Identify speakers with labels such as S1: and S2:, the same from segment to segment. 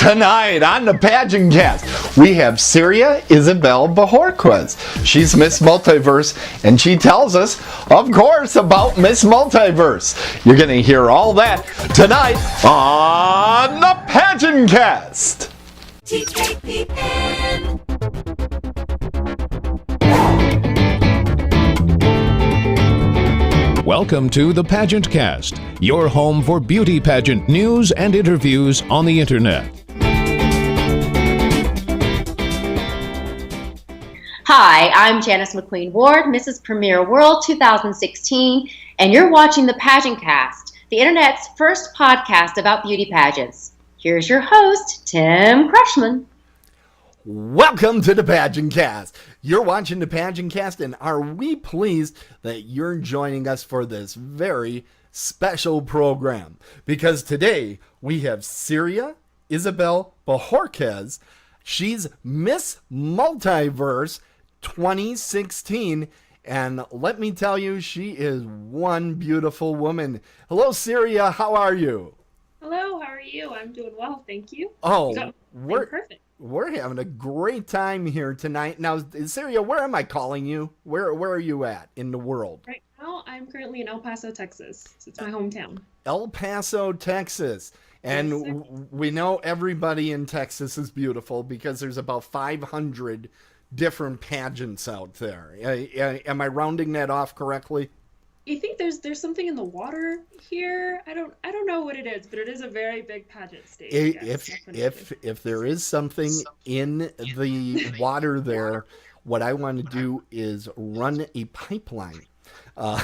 S1: Tonight on the PageantCast, we have Siria Ysabel Bojorquez. She's Miss Multiverse, and she tells us, of course, about Miss Multiverse. You're going to hear all that tonight on the PageantCast. TKPN.
S2: Welcome to the PageantCast, your home for beauty pageant news and interviews on the internet.
S3: Hi, I'm Janice McQueen Ward, Mrs. Premier World 2016, and you're watching the PageantCast, the internet's first podcast about beauty pageants. Here's your host, Tim Krushman.
S1: Welcome to the PageantCast. You're watching the PageantCast, and are we pleased that you're joining us for this very special program? Because today we have Siria Ysabel Bojorquez. She's Miss Multiverse 2016, and let me tell you, she is one beautiful woman. Hello, Siria. How are you?
S4: Hello. How are you? I'm doing well, thank you.
S1: Oh,
S4: we're perfect.
S1: We're having a great time here tonight. Now, Siria, where am I calling you? Where are you at in the world?
S4: Right now, I'm currently in El Paso, Texas. So it's my hometown.
S1: El Paso, Texas. And
S4: Yes,
S1: we know everybody in Texas is beautiful because there's about 500 different pageants out there. Am I rounding that off correctly?
S4: I think there's something in the water here. I don't know what it is, but it is a very big pageant state. Yes,
S1: If there is something in the water there, what I want to do is run a pipeline out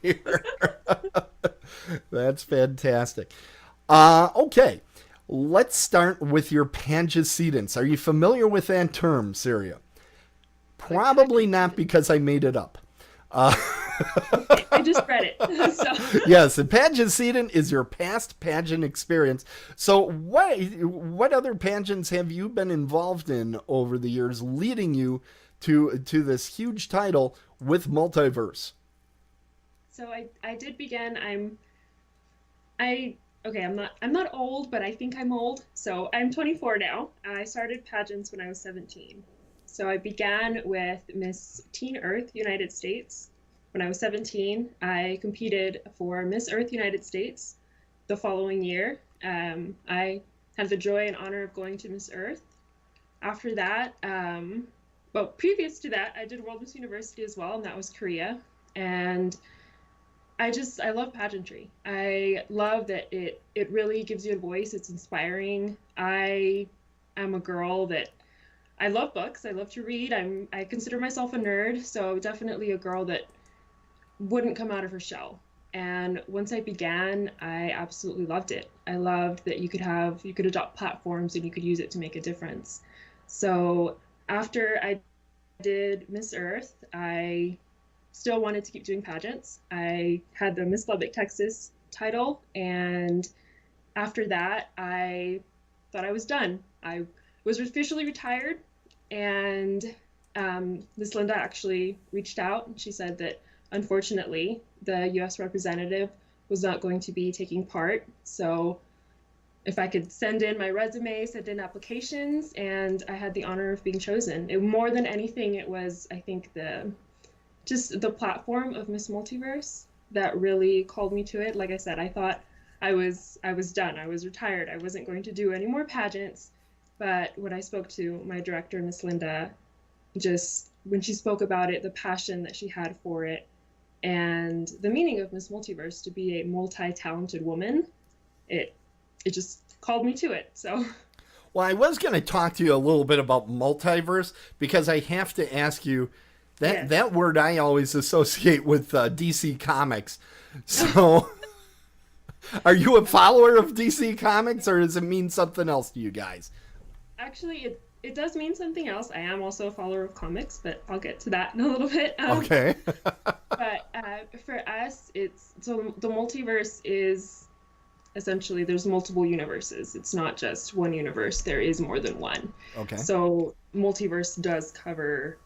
S1: here. That's fantastic. Okay, let's start with your pageantcedents. Are you familiar with that term, Siria? Probably not, because I made it up.
S4: I just read it. So.
S1: Yes, a pageantcedent is your past pageant experience. So what other pageants have you been involved in over the years, leading you to this huge title with Multiverse?
S4: So I did begin. I'm not old, but I think I'm old. So I'm 24 now. I started pageants when I was 17. So I began with Miss Teen Earth United States. When I was 17, I competed for Miss Earth United States. The following year, I had the joy and honor of going to Miss Earth. After that, previous to that, I did World Miss University as well, and that was Korea. And I love pageantry. I love that it really gives you a voice. It's inspiring. I am a girl that I love books. I love to read. I consider myself a nerd, so definitely a girl that wouldn't come out of her shell. And once I began, I absolutely loved it. I loved that you could adopt platforms and you could use it to make a difference. So after I did Miss Earth, I still wanted to keep doing pageants. I had the Miss Lubbock, Texas title, and after that, I thought I was done. I was officially retired, and Miss Linda actually reached out, and she said that unfortunately the U.S. representative was not going to be taking part. So if I could send in my resume, send in applications, and I had the honor of being chosen. More than anything, it was, I think, the platform of Miss Multiverse that really called me to it. Like I said, I thought I was done. I was retired. I wasn't going to do any more pageants. But when I spoke to my director, Miss Linda, just when she spoke about it, the passion that she had for it, and the meaning of Miss Multiverse, to be a multi-talented woman, it just called me to it. So,
S1: well, I was going to talk to you a little bit about Multiverse, because I have to ask you, that word I always associate with DC Comics. So, are you a follower of DC Comics, or does it mean something else to you guys?
S4: Actually, it does mean something else. I am also a follower of comics, but I'll get to that in a little bit.
S1: Okay.
S4: But for us, so the multiverse is essentially, there's multiple universes. It's not just one universe. There is more than one.
S1: Okay.
S4: So multiverse does cover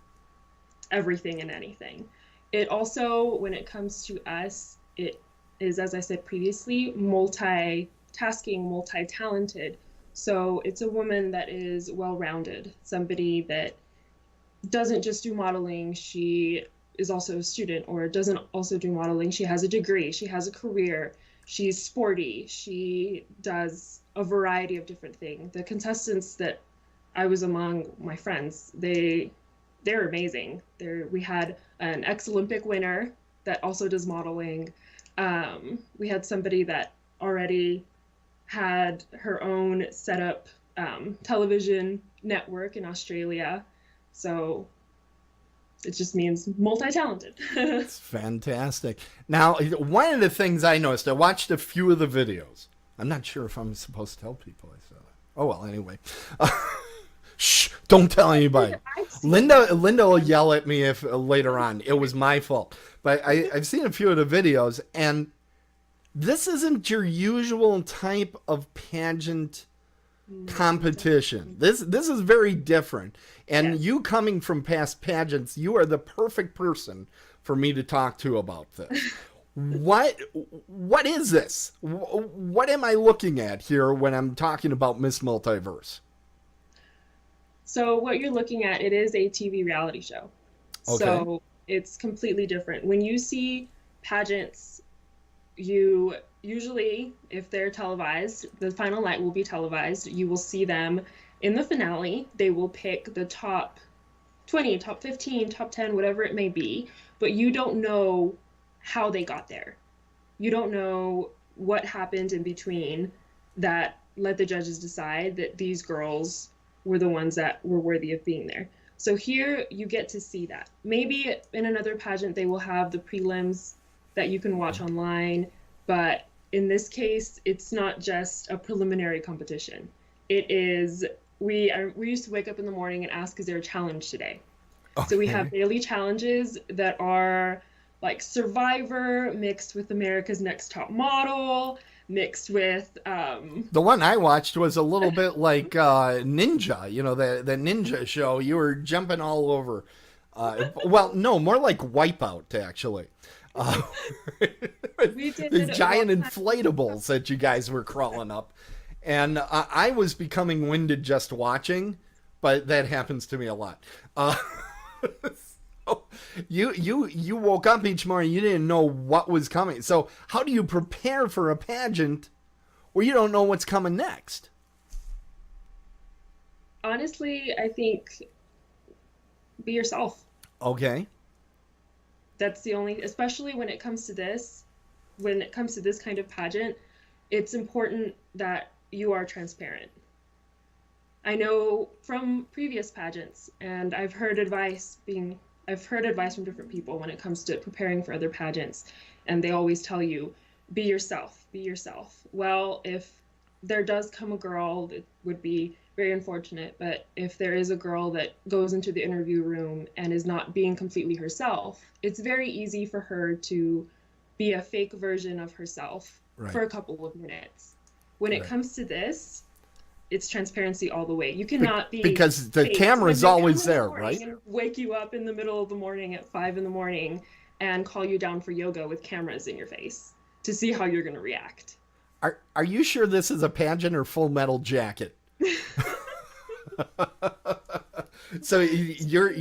S4: everything and anything. It also, when it comes to us, it is, as I said previously, multitasking, multi-talented, So it's a woman that is well-rounded, somebody that doesn't just do modeling. She is also a student, or doesn't also do modeling. She has a degree, she has a career, she's sporty, she does a variety of different things. The contestants that I was among, my friends, they're amazing. We had an ex-Olympic winner that also does modeling. We had somebody that already had her own setup television network in Australia. So it just means multi-talented.
S1: It's fantastic. Now, one of the things I noticed, I watched a few of the videos. I'm not sure if I'm supposed to tell people I saw that. Oh, well, anyway. Shh, don't tell anybody. Linda will yell at me if later on. It was my fault. But I've seen a few of the videos, and this isn't your usual type of pageant competition. This is very different. And you coming from past pageants, you are the perfect person for me to talk to about this. What is this? What am I looking at here when I'm talking about Miss Multiverse?
S4: So what you're looking at, it is a TV reality show.
S1: Okay.
S4: So it's completely different. When you see pageants, you usually, if they're televised, the final night will be televised. You will see them in the finale. They will pick the top 20, top 15, top 10, whatever it may be, but you don't know how they got there. You don't know what happened in between that let the judges decide that these girls were the ones that were worthy of being there. So here you get to see that. Maybe in another pageant they will have the prelims that you can watch online, but in this case it's not just a preliminary competition. It is, we used to wake up in the morning and ask, is there a challenge today? Okay. So we have daily challenges that are like Survivor mixed with America's Next Top Model, mixed with
S1: the one I watched was a little bit like Ninja, you know, the Ninja show. You were jumping all over. Well, no, more like Wipeout, actually.
S4: We did
S1: the giant inflatables that you guys were crawling up. And I was becoming winded just watching, but that happens to me a lot. So you woke up each morning, you didn't know what was coming. So how do you prepare for a pageant where you don't know what's coming next?
S4: Honestly, I think be yourself.
S1: Okay.
S4: That's the only, especially when it comes to this kind of pageant, it's important that you are transparent. I know from previous pageants, and I've heard advice from different people when it comes to preparing for other pageants, and they always tell you, be yourself, be yourself. Well, if there does come a girl, that would be very unfortunate, but if there is a girl that goes into the interview room and is not being completely herself, it's very easy for her to be a fake version of herself for a couple of minutes. When it comes to this, it's transparency all the way. You cannot be,
S1: because the camera's always there, right?
S4: And wake you up in the middle of the morning at 5 a.m. and call you down for yoga with cameras in your face to see how you're going to react.
S1: Are you sure this is a pageant or Full Metal Jacket? So you're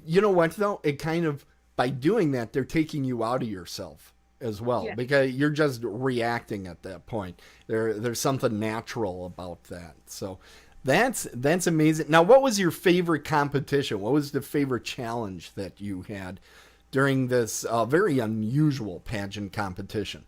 S1: you know what though? It kind of, by doing that, they're taking you out of yourself as well, because you're just reacting at that point. There's something natural about that. So that's amazing. Now, what was your favorite competition? What was the favorite challenge that you had during this very unusual pageant competition?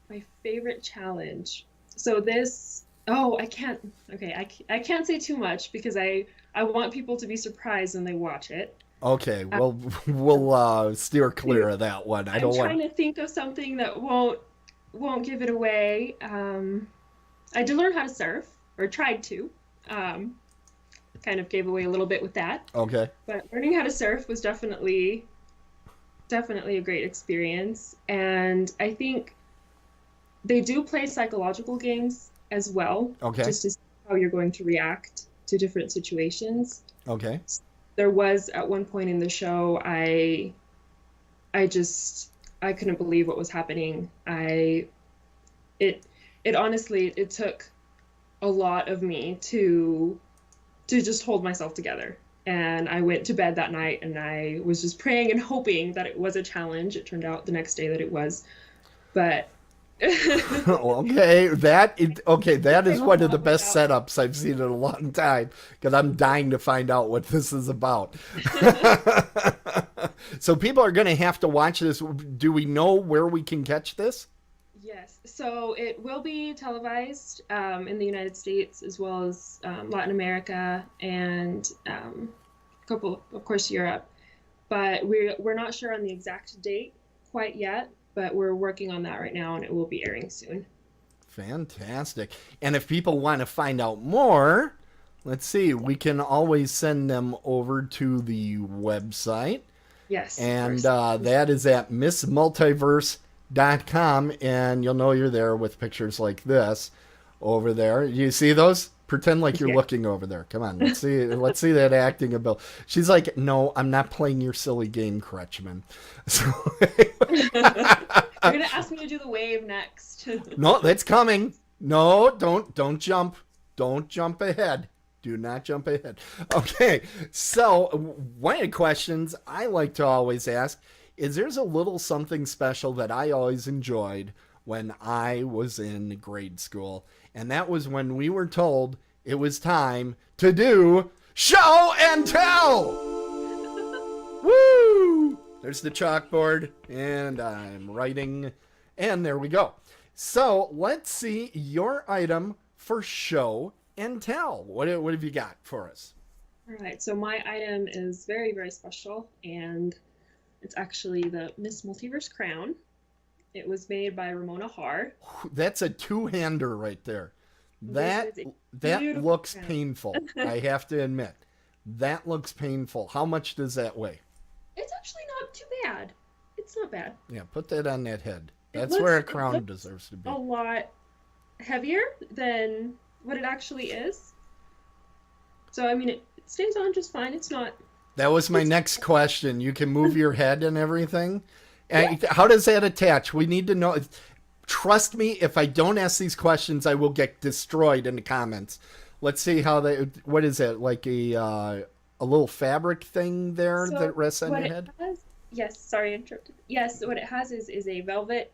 S4: My favorite challenge. So this, I can't say too much because I want people to be surprised when they watch it. Okay,
S1: well, we'll steer clear of that one.
S4: I'm trying to think of something that won't give it away. I did learn how to surf, or tried to. Kind of gave away a little bit with that.
S1: Okay.
S4: But learning how to surf was definitely a great experience, and I think they do play psychological games as well.
S1: Okay.
S4: Just to see how you're going to react to different situations.
S1: Okay.
S4: There was at one point in the show, I couldn't believe what was happening. It honestly, it took a lot of me to just hold myself together. And I went to bed that night and I was just praying and hoping that it was a challenge. It turned out the next day that it was. But
S1: Okay, that is one of the best setups I've seen in a long time, because I'm dying to find out what this is about. So people are going to have to watch this. Do we know where we can catch this?
S4: Yes, so it will be televised in the United States as well as Latin America and a couple, of course, Europe. But we're not sure on the exact date quite yet, but we're working on that right now, and it will be airing soon.
S1: Fantastic. And if people want to find out more, let's see, we can always send them over to the website.
S4: Yes.
S1: And that is at missmultiverse.com, and you'll know you're there with pictures like this over there. You see those? Pretend like you're looking over there. Come on, let's see that acting ability. She's like, no, I'm not playing your silly game, Kretschmann. So,
S4: you're gonna ask me to do the wave next.
S1: No, that's coming. No, don't jump. Don't jump ahead. Do not jump ahead. Okay, so one of the questions I like to always ask is, there's a little something special that I always enjoyed when I was in grade school, and that was when we were told it was time to do show and tell. Woo! There's the chalkboard, and I'm writing, and there we go. So let's see your item for show and tell. What have you got for us?
S4: All right, so my item is very, very special, and it's actually the Miss Multiverse crown. It was made by Ramona Haar.
S1: That's a two-hander right there. That looks painful, I have to admit. That looks painful. How much does that weigh?
S4: It's actually not too bad. It's not bad.
S1: Yeah, put that on that head. That's where a crown deserves to be.
S4: A lot heavier than what it actually is. So, I mean, it stays on just fine. It's not...
S1: That was my next question. You can move your head and everything. And how does that attach? We need to know. Trust me, if I don't ask these questions, I will get destroyed in the comments. Let's see how they... What is that? Like a little fabric thing there that rests on your head?
S4: Yes, sorry, I interrupted. Yes, what it has is a velvet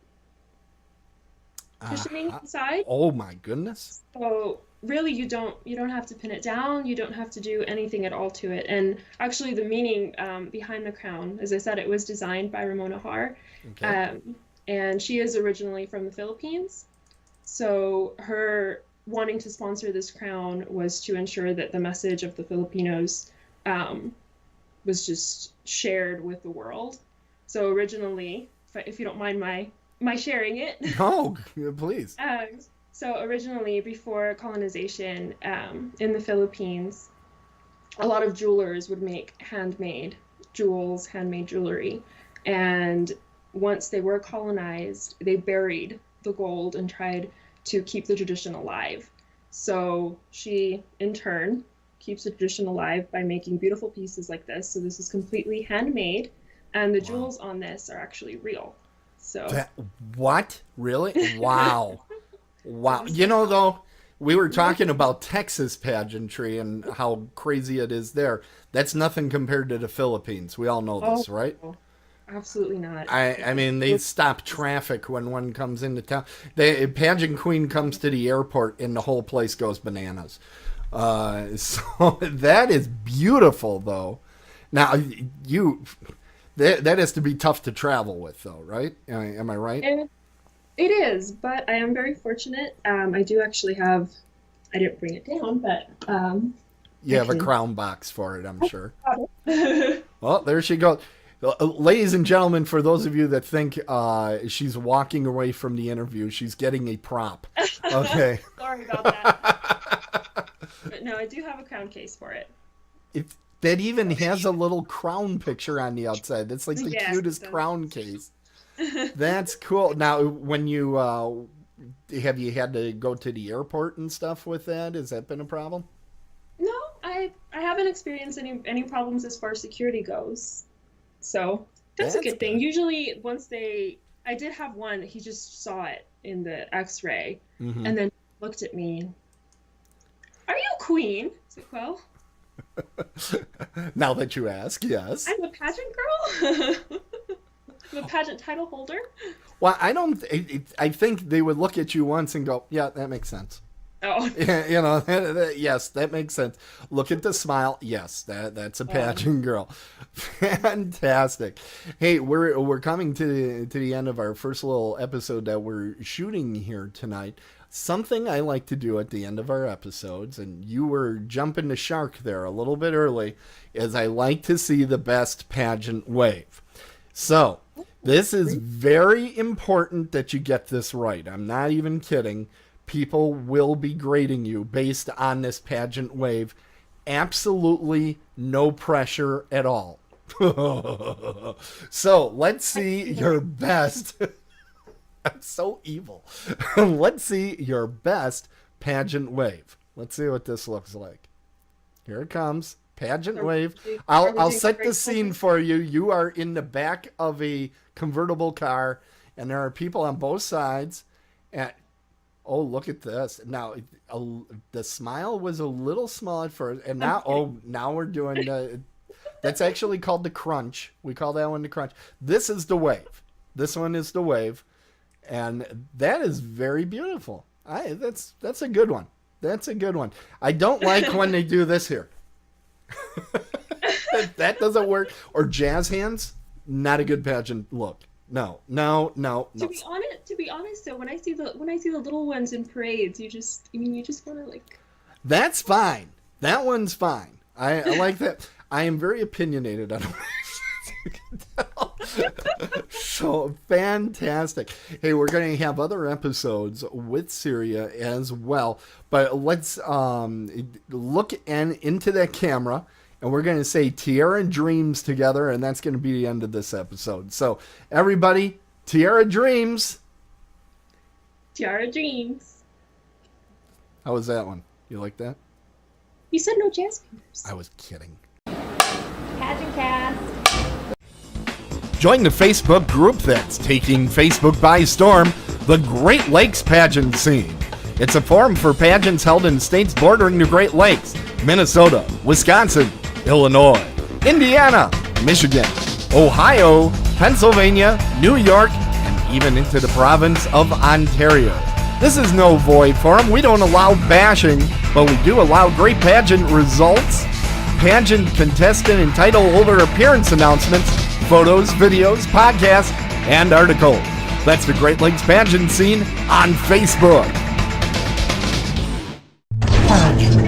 S4: cushioning inside.
S1: Oh my goodness.
S4: So really you don't have to pin it down, you don't have to do anything at all to it. And actually the meaning behind the crown, as I said, it was designed by Ramona Haar. Okay. And she is originally from the Philippines. So her wanting to sponsor this crown was to ensure that the message of the Filipinos was just shared with the world. So originally, if you don't mind my sharing it.
S1: No, please.
S4: So originally, before colonization in the Philippines, a lot of jewelers would make handmade jewels, handmade jewelry. And once they were colonized, they buried the gold and tried to keep the tradition alive. So she, in turn, keeps the tradition alive by making beautiful pieces like this. So this is completely handmade, and the jewels on this are actually real. So
S1: what? Really? Wow. Wow. You know, though, we were talking about Texas pageantry and how crazy it is there. That's nothing compared to the Philippines. We all know this, right?
S4: Absolutely not.
S1: I mean, they stop traffic when one comes into town. The pageant queen comes to the airport and the whole place goes bananas. So that is beautiful, though. Now, that has to be tough to travel with, though, right? Am I right?
S4: It is, but I am very fortunate. I do actually have, I didn't bring it down, but...
S1: you have a crown box for it, I'm sure. Well, there she goes. Ladies and gentlemen, for those of you that think she's walking away from the interview, she's getting a prop. Okay.
S4: Sorry about that. But no, I do have a crown case for it.
S1: That even has a little crown picture on the outside. That's like the cutest crown case. That's cool. Now, when you have you had to go to the airport and stuff with that? Has that been a problem?
S4: No, I haven't experienced any problems as far as security goes. So that's a good thing. Usually, I did have one. He just saw it in the X-ray and then looked at me. queen. Is it well?
S1: Now that you ask, yes.
S4: I'm a pageant girl. I'm a pageant title holder.
S1: Well, I think they would look at you once and go, yeah, that makes sense.
S4: Oh.
S1: Yeah, yes, that makes sense. Look at the smile. Yes, that's a pageant girl. Fantastic. Hey, we're coming to the end of our first little episode that we're shooting here tonight. Something I like to do at the end of our episodes, and you were jumping the shark there a little bit early, is I like to see the best pageant wave. So, this is very important that you get this right. I'm not even kidding. People will be grading you based on this pageant wave. Absolutely no pressure at all. So, let's see your best. I'm so evil. Let's see your best pageant wave. Let's see what this looks like. Here it comes. Pageant wave. I'll set the scene for you. You are in the back of a convertible car, and there are people on both sides. And oh, look at this. Now, the smile was a little small at first, and now we're doing the. That's actually called the crunch. We call that one the crunch. This is the wave. This one is the wave, and that is very beautiful. That's a good one. That's a good one. I don't like when they do this here. That doesn't work. Or jazz hands, not a good pageant look. No.
S4: To be honest, though, when I see the little ones in parades, you just want to like.
S1: That's fine. That one's fine. I like that. I am very opinionated on So fantastic. Hey, we're going to have other episodes with Siria as well, but let's look into that camera, and we're going to say Tiara Dreams together, and that's going to be the end of this episode. So everybody, Tiara Dreams.
S4: Tiara Dreams.
S1: How was that one? You like that?
S4: You said no jazz fingers.
S1: I was kidding.
S3: PageantCast.
S1: Join the Facebook group that's taking Facebook by storm, the Great Lakes pageant scene. It's a forum for pageants held in states bordering the Great Lakes: Minnesota, Wisconsin, Illinois, Indiana, Michigan, Ohio, Pennsylvania, New York, and even into the province of Ontario. This is no void forum. We don't allow bashing, but we do allow great pageant results, pageant contestant and title holder appearance announcements, photos, videos, podcasts, and articles. That's the Great Lakes pageant scene on Facebook.
S5: Pageant.